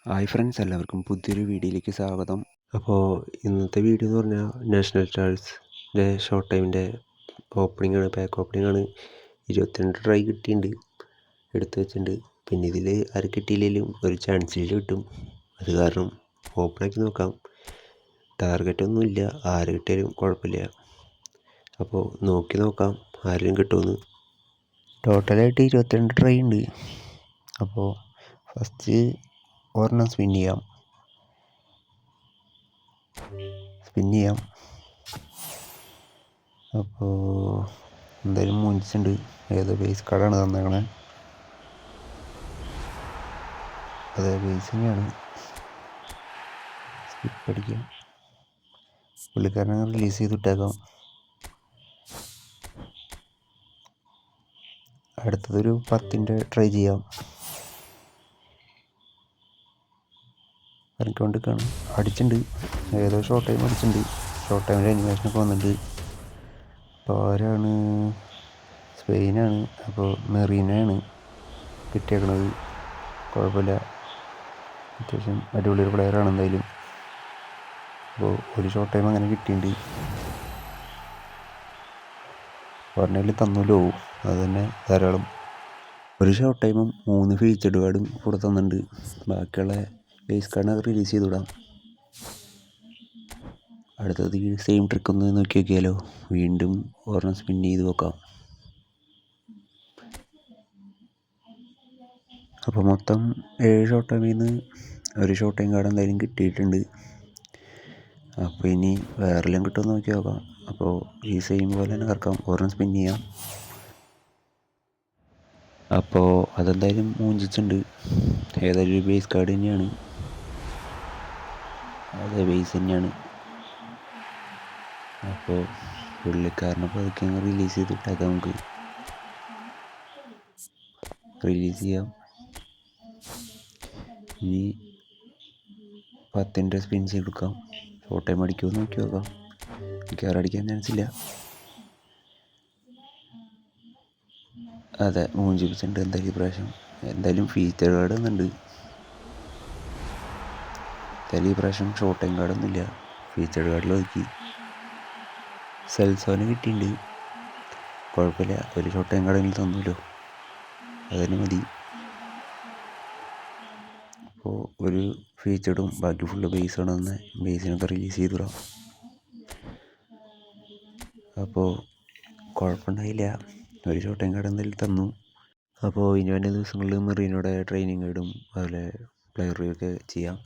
Hi friends, എല്ലാവർക്കും പുതിയൊരു വീഡിയോയിലേക്ക് സ്വാഗതം. അപ്പോൾ ഇന്നത്തെ വീഡിയോ എന്ന് പറഞ്ഞാൽ നാഷണൽ സ്റ്റാർസിൻ്റെ ഷോർട്ട് ടൈമിൻ്റെ ഓപ്പണിംഗ് ആണ്, പാക്ക് ഓപ്പണിംഗ് ആണ്. 22 ട്രൈ കിട്ടിയിട്ടുണ്ട്, എടുത്തു വെച്ചിട്ടുണ്ട്. പിന്നെ ഇതിൽ ആര് കിട്ടിയില്ലെങ്കിലും ഒരു ചാൻസിൽ കിട്ടും. അത് കാരണം ഓപ്പണാക്കി നോക്കാം. ടാർഗറ്റൊന്നുമില്ല, ആര് കിട്ടിയാലും കുഴപ്പമില്ല. അപ്പോൾ നോക്കി നോക്കാം ആരെങ്കിലും കിട്ടുമെന്ന്. ടോട്ടലായിട്ട് 22 ട്രൈ ഉണ്ട്. അപ്പോൾ ഫസ്റ്റ് ഒരെണ്ണം സ്പിൻ ചെയ്യാം. അപ്പോൾ എന്തായാലും മുൻസുണ്ട്. ഏതോ ബേസ് കാർഡാണ് തന്നേക്കണേ. അതെ, ബേസ് തന്നെയാണ്. സ്കിപ്പ് അടിക്കാം, പുള്ളിക്കാരനെ റിലീസ് ചെയ്തിട്ടേക്കാം. അടുത്തതൊരു 10ൻ്റെ ട്രൈ ചെയ്യാം. പറഞ്ഞുകൊണ്ടിരിക്കുകയാണ്, അടിച്ചിട്ടുണ്ട്. ഏതോ ഷോർട്ട് ടൈം അടിച്ചിട്ടുണ്ട്. ഷോർട്ട് ടൈമിൽ അനിമേഷനൊക്കെ വന്നിട്ടുണ്ട്. അപ്പോൾ ആരാണ്? സ്പെയിനാണ്. അപ്പോൾ മെറീനയാണ് കിട്ടിയേക്കണത്. കുഴപ്പമില്ല, അത്യാവശ്യം അടിപൊളിയൊരു പ്ലെയറാണ് എന്തായാലും. അപ്പോൾ ഒരു ഷോർട്ട് ടൈം അങ്ങനെ കിട്ടിയിട്ടുണ്ട്. പറഞ്ഞതിൽ തന്നല്ലോ, അത് തന്നെ ധാരാളം. ഒരു ഷോർട്ട് ടൈമും 3 ഫീച്ചേർഡ് കാർഡും കൂടെ തന്നിട്ടുണ്ട്. ബാക്കിയുള്ള ബേസ് കാർഡിനൊക്കെ റിലീസ് ചെയ്ത് വിടാം. അടുത്തത് ഈ സെയിം ട്രിക്ക് ഒന്ന് നോക്കി നോക്കിയാലോ. വീണ്ടും ഒരെണ്ണം സ്പിൻ ചെയ്ത് നോക്കാം. അപ്പോൾ മൊത്തം 7 ഷോർട്ട് ടൈമിൽ നിന്ന് ഒരു ഷോർട്ട് ടൈം കാർഡ് എന്തായാലും കിട്ടിയിട്ടുണ്ട്. അപ്പോൾ ഇനി വേറെല്ലാം കിട്ടുമെന്ന് നോക്കി നോക്കാം. അപ്പോൾ ഈ സെയിം പോലെ തന്നെ കറക്കാം, ഒരെണ്ണം സ്പിൻ ചെയ്യാം. അപ്പോൾ അതെന്തായാലും മൂഞ്ചിച്ചിട്ടുണ്ട്. ഏതായാലും ഒരു ബേസ് കാർഡ് തന്നെയാണ്. അതെ, ബേസ് തന്നെയാണ്. അപ്പോൾ പുള്ളിക്കാരനെ പതുക്കെ റിലീസ് ചെയ്തിട്ടേക്കാം. നമുക്ക് റിലീസ് ചെയ്യാം. ഇനി 10ൻ്റെ സ്പിൻ ചെയ്തെടുക്കാം. ഷോർട്ട് ടൈം അടിക്കുമെന്ന് നോക്കി നോക്കാം. മിക്കവാറും അടിക്കാൻ ചാൻസ് ഇല്ല. അതെ, മൂഞ്ചിപ്പിച്ചിട്ടുണ്ട് എന്തായാലും ഇപ്രാവശ്യം. എന്തായാലും ഫീച്ചർ കാർഡ് തന്നുണ്ട്. എന്തായാലും ഈ പ്രാവശ്യം ഷോർട്ട് ടൈം കാർഡൊന്നുമില്ല, ഫീച്ചർ കാർഡിൽ ഒതുക്കി. സെൽസോന് കിട്ടിയിട്ടുണ്ട്. കുഴപ്പമില്ല, ഒരു ഷോർട്ട് ടൈം കാർഡ് എനിക്ക് തന്നല്ലോ, അതിന് മതി. അപ്പോൾ ഒരു ഫീച്ചർഡും ബാക്കി ഫുള്ള് ബേസാണ് തന്നെ. ബേസിനൊക്കെ റിലീസ് ചെയ്തിടാം. അപ്പോൾ കുഴപ്പമുണ്ടായില്ല, ഒരു ഷോർട്ട് ടൈം കാർഡ് എന്തായാലും തന്നു. അപ്പോൾ ഇനി വേണ്ട ദിവസങ്ങളിൽ മെറീനോടെ ട്രെയിനിങ് ഗൈഡും അതുപോലെ പ്ലെയർ റിവ്യൂ ഒക്കെ ചെയ്യാം.